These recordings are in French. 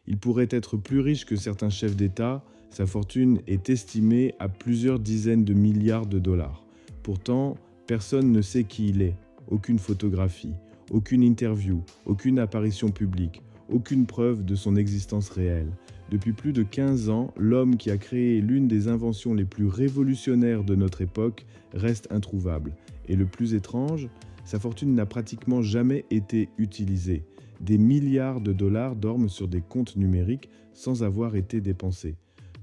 Il pourrait être plus riche que certains chefs d'État, sa fortune est estimée à plusieurs dizaines de milliards de dollars. Pourtant, personne ne sait qui il est, aucune photographie, aucune interview, aucune apparition publique, aucune preuve de son existence réelle. Depuis plus de 15 ans, l'homme qui a créé l'une des inventions les plus révolutionnaires de notre époque reste introuvable. Et le plus étrange, sa fortune n'a pratiquement jamais été utilisée. Des milliards de dollars dorment sur des comptes numériques sans avoir été dépensés.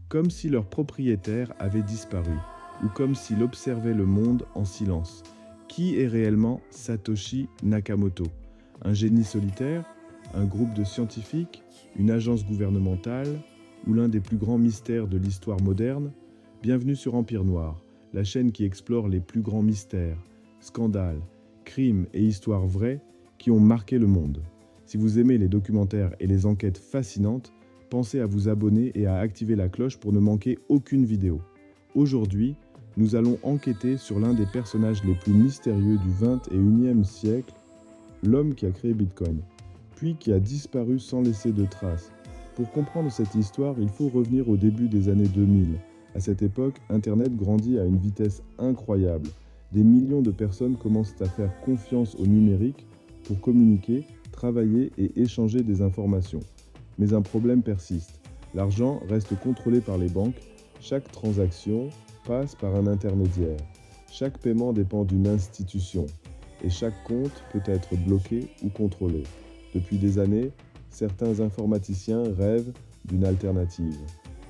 Comme si leur propriétaire avait disparu, ou comme s'il observait le monde en silence. Qui est réellement Satoshi Nakamoto? Un génie solitaire? Un groupe de scientifiques? Une agence gouvernementale? Ou l'un des plus grands mystères de l'histoire moderne? Bienvenue sur Empire Noir, la chaîne qui explore les plus grands mystères, scandales, crimes et histoires vraies qui ont marqué le monde. Si vous aimez les documentaires et les enquêtes fascinantes, pensez à vous abonner et à activer la cloche pour ne manquer aucune vidéo. Aujourd'hui, nous allons enquêter sur l'un des personnages les plus mystérieux du XXIe siècle, l'homme qui a créé Bitcoin, puis qui a disparu sans laisser de traces. Pour comprendre cette histoire, il faut revenir au début des années 2000. À cette époque, Internet grandit à une vitesse incroyable. Des millions de personnes commencent à faire confiance au numérique pour communiquer, travailler et échanger des informations. Mais un problème persiste. L'argent reste contrôlé par les banques. Chaque transaction passe par un intermédiaire. Chaque paiement dépend d'une institution. Et chaque compte peut être bloqué ou contrôlé. Depuis des années, certains informaticiens rêvent d'une alternative.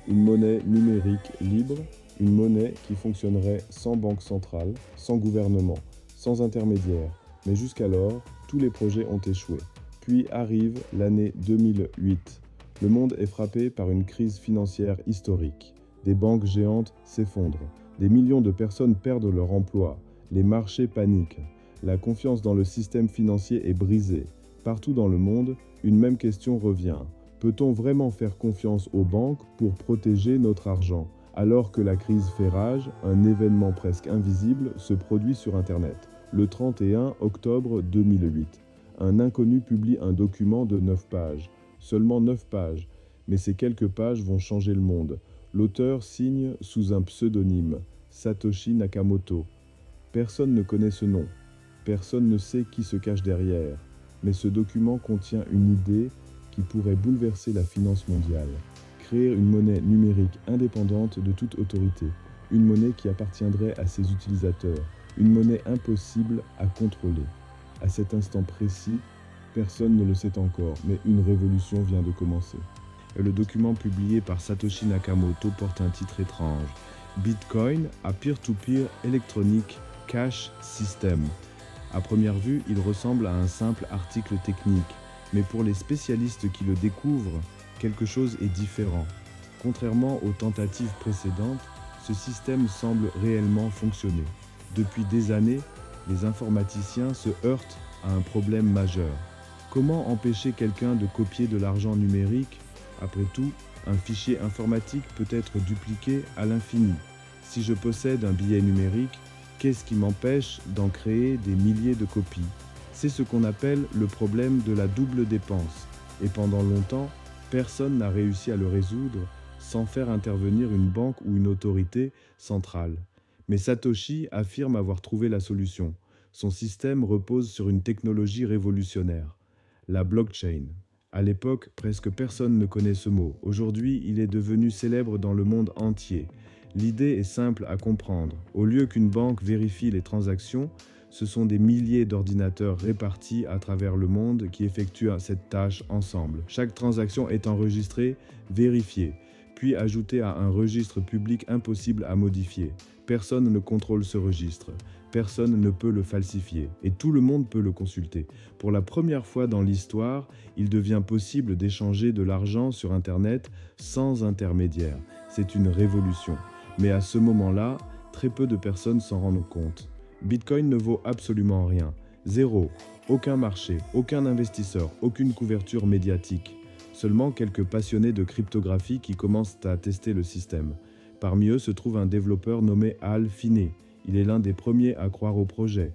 Une monnaie numérique libre, une monnaie qui fonctionnerait sans banque centrale, sans gouvernement, sans intermédiaire. Mais jusqu'alors, tous les projets ont échoué. Puis arrive l'année 2008. Le monde est frappé par une crise financière historique. Des banques géantes s'effondrent. Des millions de personnes perdent leur emploi. Les marchés paniquent. La confiance dans le système financier est brisée. Partout dans le monde, une même question revient. Peut-on vraiment faire confiance aux banques pour protéger notre argent? Alors que la crise fait rage, un événement presque invisible se produit sur Internet. Le 31 octobre 2008, un inconnu publie un document de 9 pages. Seulement 9 pages, mais ces quelques pages vont changer le monde. L'auteur signe sous un pseudonyme, Satoshi Nakamoto. Personne ne connaît ce nom. Personne ne sait qui se cache derrière. Mais ce document contient une idée qui pourrait bouleverser la finance mondiale. Créer une monnaie numérique indépendante de toute autorité. Une monnaie qui appartiendrait à ses utilisateurs. Une monnaie impossible à contrôler. À cet instant précis, personne ne le sait encore, mais une révolution vient de commencer. Le document publié par Satoshi Nakamoto porte un titre étrange. Bitcoin, a peer-to-peer electronic cash system. À première vue, il ressemble à un simple article technique, mais pour les spécialistes qui le découvrent, quelque chose est différent. Contrairement aux tentatives précédentes, ce système semble réellement fonctionner. Depuis des années, les informaticiens se heurtent à un problème majeur. Comment empêcher quelqu'un de copier de l'argent numérique? Après tout, un fichier informatique peut être dupliqué à l'infini. Si je possède un billet numérique, qu'est-ce qui m'empêche d'en créer des milliers de copies? C'est ce qu'on appelle le problème de la double dépense. Et pendant longtemps, personne n'a réussi à le résoudre sans faire intervenir une banque ou une autorité centrale. Mais Satoshi affirme avoir trouvé la solution. Son système repose sur une technologie révolutionnaire, la blockchain. À l'époque, presque personne ne connaît ce mot. Aujourd'hui, il est devenu célèbre dans le monde entier. L'idée est simple à comprendre. Au lieu qu'une banque vérifie les transactions, ce sont des milliers d'ordinateurs répartis à travers le monde qui effectuent cette tâche ensemble. Chaque transaction est enregistrée, vérifiée, puis ajoutée à un registre public impossible à modifier. Personne ne contrôle ce registre. Personne ne peut le falsifier et tout le monde peut le consulter. Pour la première fois dans l'histoire, il devient possible d'échanger de l'argent sur Internet sans intermédiaire. C'est une révolution. Mais à ce moment-là, très peu de personnes s'en rendent compte. Bitcoin ne vaut absolument rien. Zéro. Aucun marché, aucun investisseur, aucune couverture médiatique. Seulement quelques passionnés de cryptographie qui commencent à tester le système. Parmi eux se trouve un développeur nommé Hal Finney. Il est l'un des premiers à croire au projet.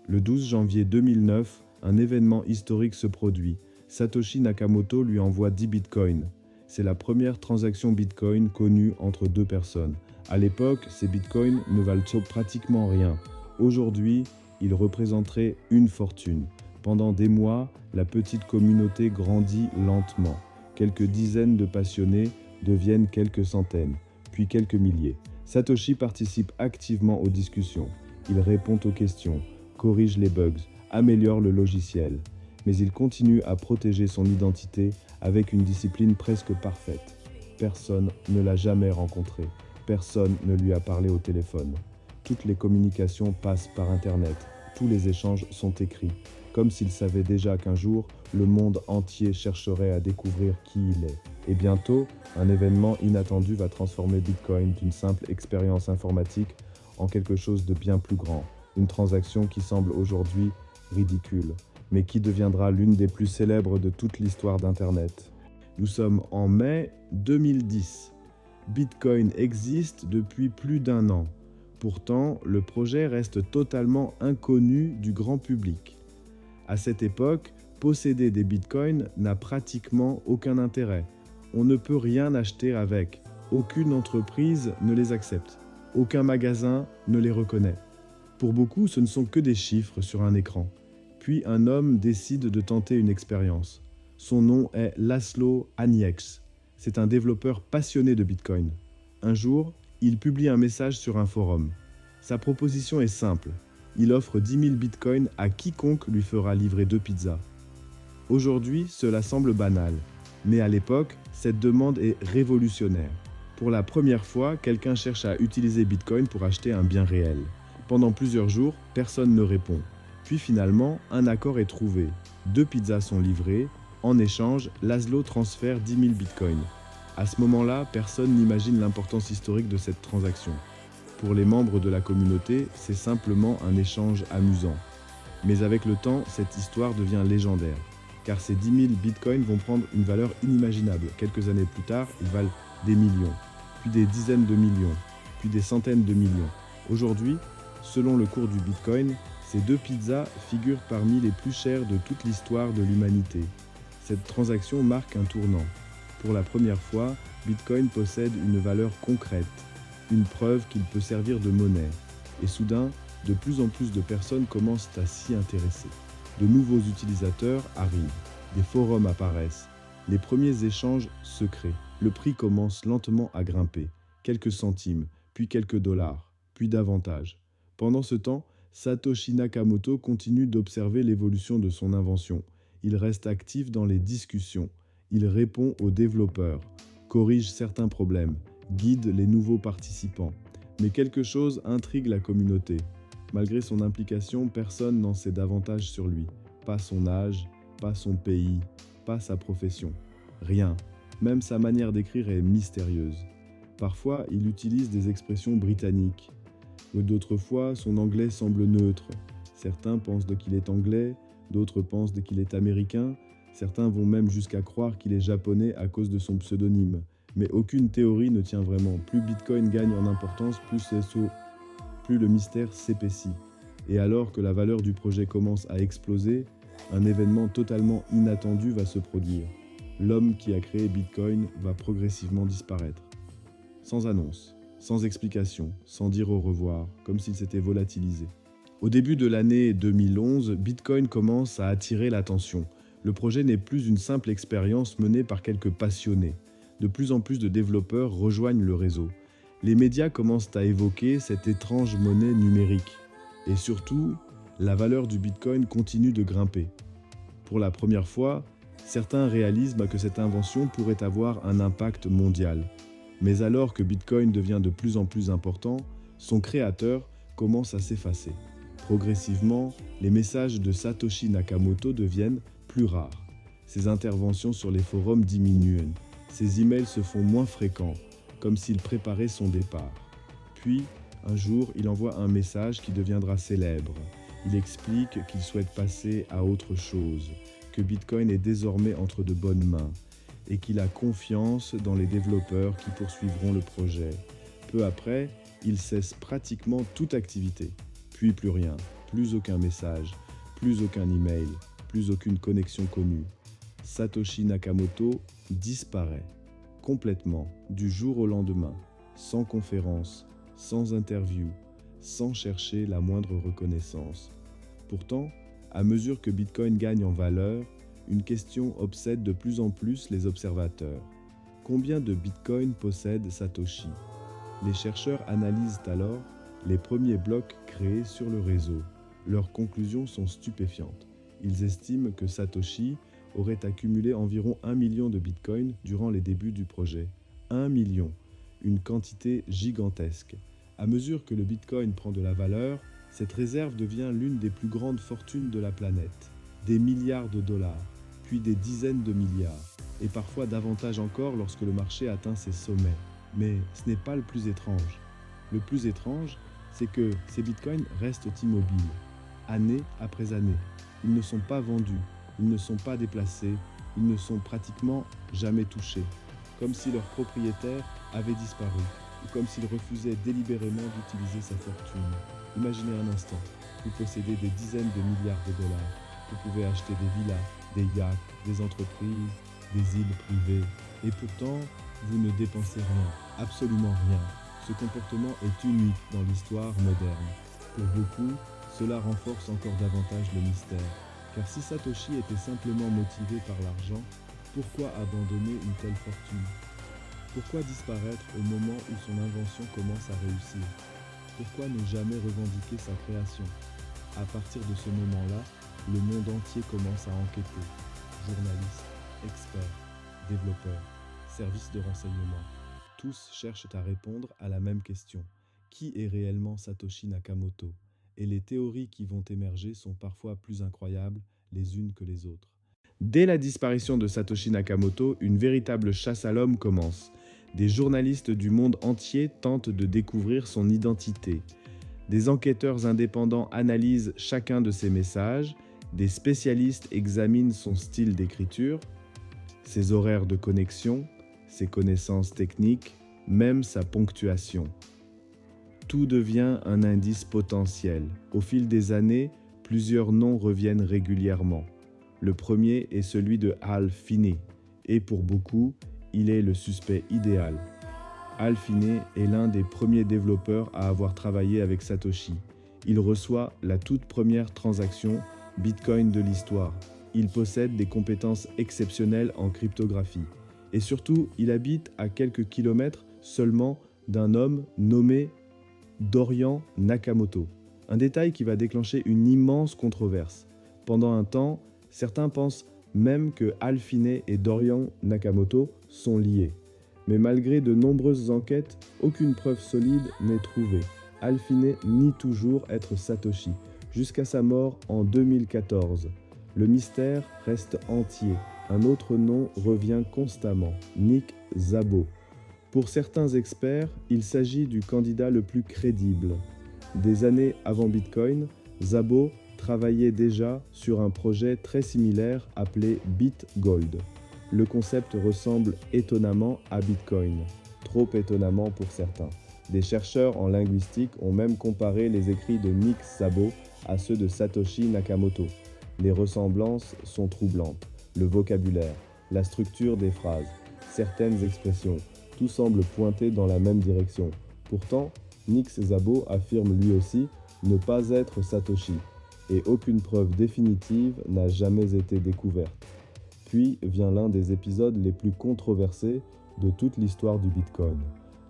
Le 12 janvier 2009, un événement historique se produit. Satoshi Nakamoto lui envoie 10 bitcoins. C'est la première transaction bitcoin connue entre deux personnes. À l'époque, ces bitcoins ne valent pratiquement rien. Aujourd'hui, ils représenteraient une fortune. Pendant des mois, la petite communauté grandit lentement. Quelques dizaines de passionnés deviennent quelques centaines, puis quelques milliers. Satoshi participe activement aux discussions. Il répond aux questions, corrige les bugs, améliore le logiciel. Mais il continue à protéger son identité avec une discipline presque parfaite. Personne ne l'a jamais rencontré. Personne ne lui a parlé au téléphone. Toutes les communications passent par Internet. Tous les échanges sont écrits. Comme s'il savait déjà qu'un jour, le monde entier chercherait à découvrir qui il est. Et bientôt, un événement inattendu va transformer Bitcoin d'une simple expérience informatique en quelque chose de bien plus grand. Une transaction qui semble aujourd'hui ridicule, mais qui deviendra l'une des plus célèbres de toute l'histoire d'Internet. Nous sommes en mai 2010. Bitcoin existe depuis plus d'1 an. Pourtant, le projet reste totalement inconnu du grand public. À cette époque, posséder des bitcoins n'a pratiquement aucun intérêt. On ne peut rien acheter avec. Aucune entreprise ne les accepte. Aucun magasin ne les reconnaît. Pour beaucoup, ce ne sont que des chiffres sur un écran. Puis un homme décide de tenter une expérience. Son nom est Laszlo Anieks. C'est un développeur passionné de Bitcoin. Un jour, il publie un message sur un forum. Sa proposition est simple. Il offre 10 000 bitcoins à quiconque lui fera livrer 2 pizzas. Aujourd'hui, cela semble banal. Mais à l'époque, cette demande est révolutionnaire. Pour la première fois, quelqu'un cherche à utiliser Bitcoin pour acheter un bien réel. Pendant plusieurs jours, personne ne répond. Puis finalement, un accord est trouvé. 2 pizzas sont livrées. En échange, Laszlo transfère 10 000 bitcoins. À ce moment-là, personne n'imagine l'importance historique de cette transaction. Pour les membres de la communauté, c'est simplement un échange amusant. Mais avec le temps, cette histoire devient légendaire. Car ces 10 000 bitcoins vont prendre une valeur inimaginable. Quelques années plus tard, ils valent des millions, puis des dizaines de millions, puis des centaines de millions. Aujourd'hui, selon le cours du bitcoin, ces 2 pizzas figurent parmi les plus chères de toute l'histoire de l'humanité. Cette transaction marque un tournant. Pour la première fois, Bitcoin possède une valeur concrète, une preuve qu'il peut servir de monnaie. Et soudain, de plus en plus de personnes commencent à s'y intéresser. De nouveaux utilisateurs arrivent, des forums apparaissent, les premiers échanges se créent. Le prix commence lentement à grimper, quelques centimes, puis quelques dollars, puis davantage. Pendant ce temps, Satoshi Nakamoto continue d'observer l'évolution de son invention. Il reste actif dans les discussions, il répond aux développeurs, corrige certains problèmes, guide les nouveaux participants. Mais quelque chose intrigue la communauté. Malgré son implication, personne n'en sait davantage sur lui. Pas son âge, pas son pays, pas sa profession. Rien. Même sa manière d'écrire est mystérieuse. Parfois, il utilise des expressions britanniques. D'autres fois, son anglais semble neutre. Certains pensent qu'il est anglais, d'autres pensent qu'il est américain. Certains vont même jusqu'à croire qu'il est japonais à cause de son pseudonyme. Mais aucune théorie ne tient vraiment. Plus Bitcoin gagne en importance, plus le mystère s'épaissit. Et alors que la valeur du projet commence à exploser, un événement totalement inattendu va se produire. L'homme qui a créé Bitcoin va progressivement disparaître. Sans annonce, sans explication, sans dire au revoir, comme s'il s'était volatilisé. Au début de l'année 2011, Bitcoin commence à attirer l'attention. Le projet n'est plus une simple expérience menée par quelques passionnés. De plus en plus de développeurs rejoignent le réseau. Les médias commencent à évoquer cette étrange monnaie numérique. Et surtout, la valeur du Bitcoin continue de grimper. Pour la première fois, certains réalisent que cette invention pourrait avoir un impact mondial. Mais alors que Bitcoin devient de plus en plus important, son créateur commence à s'effacer. Progressivement, les messages de Satoshi Nakamoto deviennent plus rares. Ses interventions sur les forums diminuent. Ses emails se font moins fréquents, comme s'il préparait son départ. Puis, un jour, il envoie un message qui deviendra célèbre. Il explique qu'il souhaite passer à autre chose, que Bitcoin est désormais entre de bonnes mains, et qu'il a confiance dans les développeurs qui poursuivront le projet. Peu après, il cesse pratiquement toute activité. Puis plus rien, plus aucun message, plus aucun email, plus aucune connexion connue. Satoshi Nakamoto disparaît complètement du jour au lendemain, sans conférence, sans interview, sans chercher la moindre reconnaissance. Pourtant, à mesure que Bitcoin gagne en valeur, une question obsède de plus en plus les observateurs. Combien de Bitcoin possède Satoshi? Les chercheurs analysent alors les premiers blocs créés sur le réseau. Leurs conclusions sont stupéfiantes. Ils estiment que Satoshi aurait accumulé environ 1 million de Bitcoin durant les débuts du projet. 1 million, une quantité gigantesque. À mesure que le Bitcoin prend de la valeur, cette réserve devient l'une des plus grandes fortunes de la planète. Des milliards de dollars, puis des dizaines de milliards, et parfois davantage encore lorsque le marché atteint ses sommets. Mais ce n'est pas le plus étrange. Le plus étrange, c'est que ces bitcoins restent immobiles, année après année. Ils ne sont pas vendus, ils ne sont pas déplacés, ils ne sont pratiquement jamais touchés, comme si leur propriétaire avait disparu, ou comme s'il refusait délibérément d'utiliser sa fortune. Imaginez un instant, vous possédez des dizaines de milliards de dollars, vous pouvez acheter des villas, des yachts, des entreprises, des îles privées, et pourtant, vous ne dépensez rien, absolument rien. Ce comportement est unique dans l'histoire moderne. Pour beaucoup, cela renforce encore davantage le mystère. Car si Satoshi était simplement motivé par l'argent, pourquoi abandonner une telle fortune? Pourquoi disparaître au moment où son invention commence à réussir? Pourquoi ne jamais revendiquer sa création? À partir de ce moment-là, le monde entier commence à enquêter. Journalistes, experts, développeurs, services de renseignement. Tous cherchent à répondre à la même question. Qui est réellement Satoshi Nakamoto? Et les théories qui vont émerger sont parfois plus incroyables les unes que les autres. Dès la disparition de Satoshi Nakamoto, une véritable chasse à l'homme commence. Des journalistes du monde entier tentent de découvrir son identité. Des enquêteurs indépendants analysent chacun de ses messages. Des spécialistes examinent son style d'écriture, ses horaires de connexion, ses connaissances techniques, même sa ponctuation. Tout devient un indice potentiel. Au fil des années, plusieurs noms reviennent régulièrement. Le premier est celui de Hal Finney, et pour beaucoup, il est le suspect idéal. Hal Finney est l'un des premiers développeurs à avoir travaillé avec Satoshi. Il reçoit la toute première transaction Bitcoin de l'histoire. Il possède des compétences exceptionnelles en cryptographie. Et surtout, il habite à quelques kilomètres seulement d'un homme nommé Dorian Nakamoto. Un détail qui va déclencher une immense controverse. Pendant un temps, certains pensent même que Hal Finney et Dorian Nakamoto sont liés. Mais malgré de nombreuses enquêtes, aucune preuve solide n'est trouvée. Hal Finney nie toujours être Satoshi, jusqu'à sa mort en 2014. Le mystère reste entier. Un autre nom revient constamment, Nick Szabo. Pour certains experts, il s'agit du candidat le plus crédible. Des années avant Bitcoin, Szabo travaillait déjà sur un projet très similaire appelé BitGold. Le concept ressemble étonnamment à Bitcoin, trop étonnamment pour certains. Des chercheurs en linguistique ont même comparé les écrits de Nick Szabo à ceux de Satoshi Nakamoto. Les ressemblances sont troublantes. Le vocabulaire, la structure des phrases, certaines expressions, tout semble pointer dans la même direction. Pourtant, Nick Szabo affirme lui aussi ne pas être Satoshi, et aucune preuve définitive n'a jamais été découverte. Puis vient l'un des épisodes les plus controversés de toute l'histoire du Bitcoin,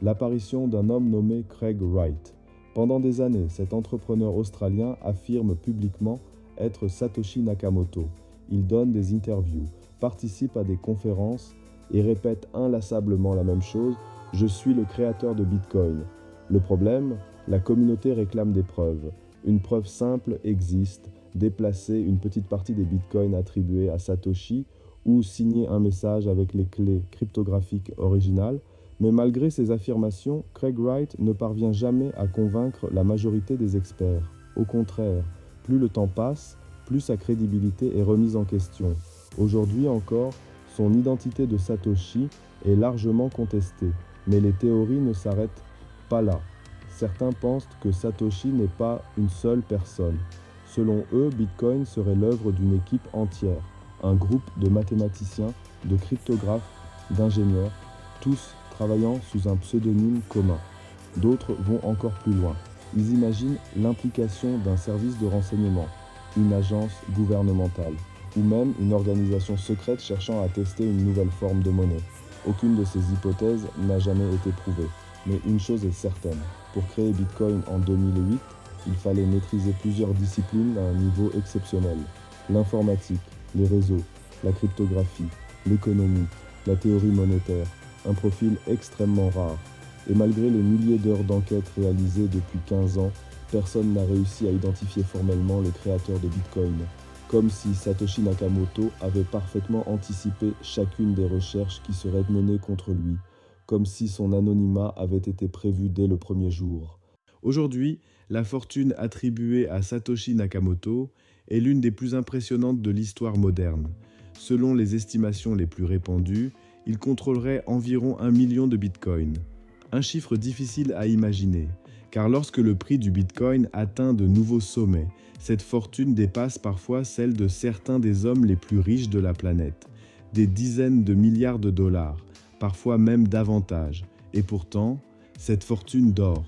l'apparition d'un homme nommé Craig Wright. Pendant des années, cet entrepreneur australien affirme publiquement être Satoshi Nakamoto. Il donne des interviews, participe à des conférences et répète inlassablement la même chose « Je suis le créateur de Bitcoin ». Le problème, la communauté réclame des preuves. Une preuve simple existe, déplacer une petite partie des bitcoins attribués à Satoshi ou signer un message avec les clés cryptographiques originales. Mais malgré ces affirmations, Craig Wright ne parvient jamais à convaincre la majorité des experts. Au contraire, plus le temps passe, plus sa crédibilité est remise en question. Aujourd'hui encore, son identité de Satoshi est largement contestée, mais les théories ne s'arrêtent pas là. Certains pensent que Satoshi n'est pas une seule personne. Selon eux, Bitcoin serait l'œuvre d'une équipe entière, un groupe de mathématiciens, de cryptographes, d'ingénieurs, tous travaillant sous un pseudonyme commun. D'autres vont encore plus loin. Ils imaginent l'implication d'un service de renseignement, une agence gouvernementale, ou même une organisation secrète cherchant à tester une nouvelle forme de monnaie. Aucune de ces hypothèses n'a jamais été prouvée. Mais une chose est certaine, pour créer Bitcoin en 2008, il fallait maîtriser plusieurs disciplines à un niveau exceptionnel. L'informatique, les réseaux, la cryptographie, l'économie, la théorie monétaire, un profil extrêmement rare. Et malgré les milliers d'heures d'enquête réalisées depuis 15 ans, personne n'a réussi à identifier formellement le créateur de Bitcoin, comme si Satoshi Nakamoto avait parfaitement anticipé chacune des recherches qui seraient menées contre lui, comme si son anonymat avait été prévu dès le premier jour. Aujourd'hui, la fortune attribuée à Satoshi Nakamoto est l'une des plus impressionnantes de l'histoire moderne. Selon les estimations les plus répandues, il contrôlerait environ 1 million de bitcoins. Un chiffre difficile à imaginer, car lorsque le prix du bitcoin atteint de nouveaux sommets, cette fortune dépasse parfois celle de certains des hommes les plus riches de la planète. Des dizaines de milliards de dollars, parfois même davantage. Et pourtant, cette fortune dort.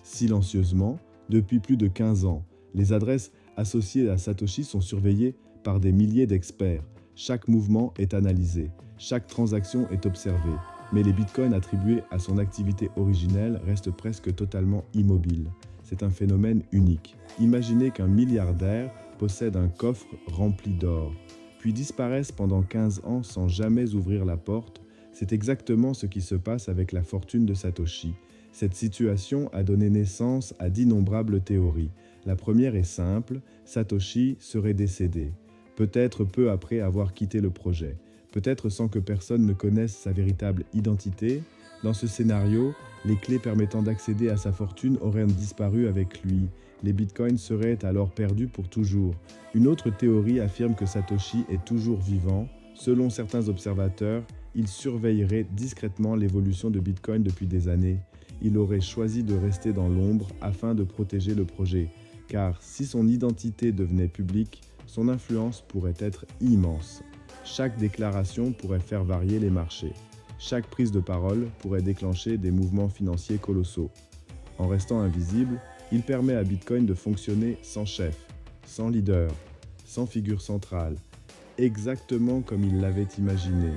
Silencieusement, depuis plus de 15 ans, les adresses associées à Satoshi sont surveillées par des milliers d'experts. Chaque mouvement est analysé, chaque transaction est observée. Mais les bitcoins attribués à son activité originelle restent presque totalement immobiles. C'est un phénomène unique. Imaginez qu'un milliardaire possède un coffre rempli d'or, puis disparaisse pendant 15 ans sans jamais ouvrir la porte. C'est exactement ce qui se passe avec la fortune de Satoshi. Cette situation a donné naissance à d'innombrables théories. La première est simple, Satoshi serait décédé, peut-être peu après avoir quitté le projet, peut-être sans que personne ne connaisse sa véritable identité. Dans ce scénario, les clés permettant d'accéder à sa fortune auraient disparu avec lui. Les bitcoins seraient alors perdus pour toujours. Une autre théorie affirme que Satoshi est toujours vivant. Selon certains observateurs, il surveillerait discrètement l'évolution de Bitcoin depuis des années. Il aurait choisi de rester dans l'ombre afin de protéger le projet, car si son identité devenait publique, son influence pourrait être immense. Chaque déclaration pourrait faire varier les marchés. Chaque prise de parole pourrait déclencher des mouvements financiers colossaux. En restant invisible, il permet à Bitcoin de fonctionner sans chef, sans leader, sans figure centrale, exactement comme il l'avait imaginé.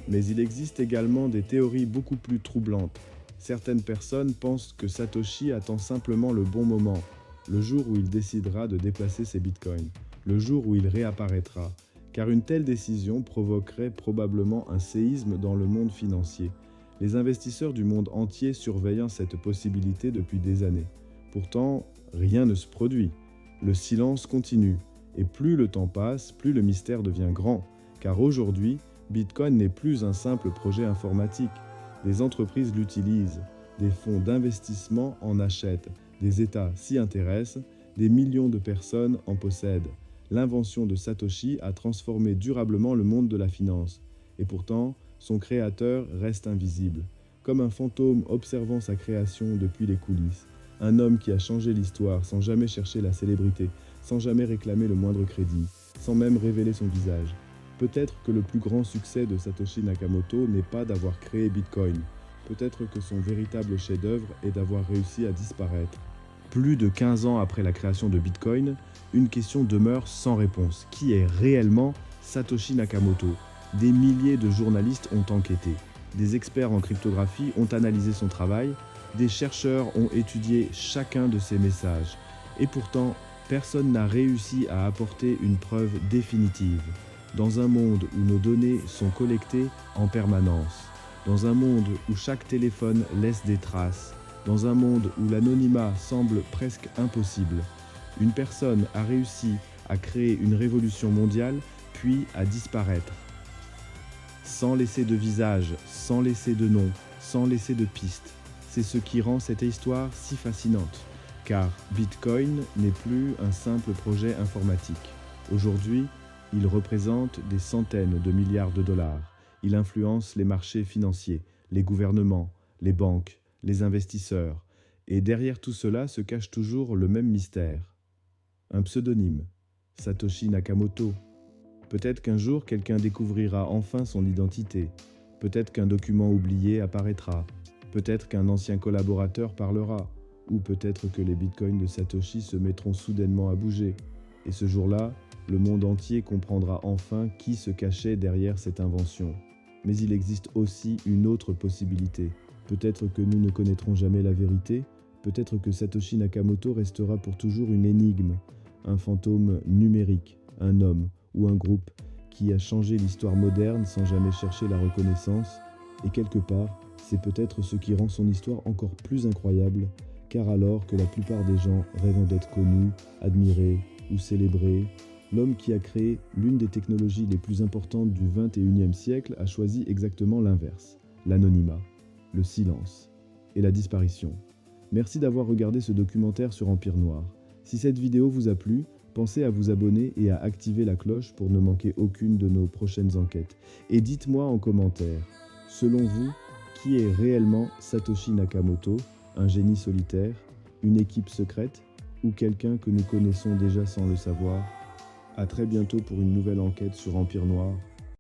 Mais il existe également des théories beaucoup plus troublantes. Certaines personnes pensent que Satoshi attend simplement le bon moment, le jour où il décidera de déplacer ses bitcoins, le jour où il réapparaîtra, car une telle décision provoquerait probablement un séisme dans le monde financier. Les investisseurs du monde entier surveillent cette possibilité depuis des années. Pourtant, rien ne se produit. Le silence continue. Et plus le temps passe, plus le mystère devient grand, car aujourd'hui, Bitcoin n'est plus un simple projet informatique. Des entreprises l'utilisent, des fonds d'investissement en achètent, des États s'y intéressent, des millions de personnes en possèdent. L'invention de Satoshi a transformé durablement le monde de la finance. Et pourtant, son créateur reste invisible, comme un fantôme observant sa création depuis les coulisses. Un homme qui a changé l'histoire sans jamais chercher la célébrité, sans jamais réclamer le moindre crédit, sans même révéler son visage. Peut-être que le plus grand succès de Satoshi Nakamoto n'est pas d'avoir créé Bitcoin. Peut-être que son véritable chef-d'œuvre est d'avoir réussi à disparaître. Plus de 15 ans après la création de Bitcoin, une question demeure sans réponse. Qui est réellement Satoshi Nakamoto ? Des milliers de journalistes ont enquêté. Des experts en cryptographie ont analysé son travail. Des chercheurs ont étudié chacun de ses messages. Et pourtant, personne n'a réussi à apporter une preuve définitive. Dans un monde où nos données sont collectées en permanence, dans un monde où chaque téléphone laisse des traces, dans un monde où l'anonymat semble presque impossible, une personne a réussi à créer une révolution mondiale, puis à disparaître. Sans laisser de visage, sans laisser de nom, sans laisser de piste. C'est ce qui rend cette histoire si fascinante, car Bitcoin n'est plus un simple projet informatique. Aujourd'hui, il représente des centaines de milliards de dollars. Il influence les marchés financiers, les gouvernements, les banques, les investisseurs. Et derrière tout cela se cache toujours le même mystère. Un pseudonyme, Satoshi Nakamoto. Peut-être qu'un jour, quelqu'un découvrira enfin son identité. Peut-être qu'un document oublié apparaîtra. Peut-être qu'un ancien collaborateur parlera. Ou peut-être que les bitcoins de Satoshi se mettront soudainement à bouger. Et ce jour-là, le monde entier comprendra enfin qui se cachait derrière cette invention. Mais il existe aussi une autre possibilité. Peut-être que nous ne connaîtrons jamais la vérité. Peut-être que Satoshi Nakamoto restera pour toujours une énigme, un fantôme numérique, un homme ou un groupe qui a changé l'histoire moderne sans jamais chercher la reconnaissance. Et quelque part, c'est peut-être ce qui rend son histoire encore plus incroyable, car alors que la plupart des gens rêvent d'être connus, admirés ou célébrés, l'homme qui a créé l'une des technologies les plus importantes du XXIe siècle a choisi exactement l'inverse, l'anonymat, le silence et la disparition. Merci d'avoir regardé ce documentaire sur Empire Noir. Si cette vidéo vous a plu, pensez à vous abonner et à activer la cloche pour ne manquer aucune de nos prochaines enquêtes. Et dites-moi en commentaire, selon vous, qui est réellement Satoshi Nakamoto, un génie solitaire, une équipe secrète ou quelqu'un que nous connaissons déjà sans le savoir? À très bientôt pour une nouvelle enquête sur Empire Noir.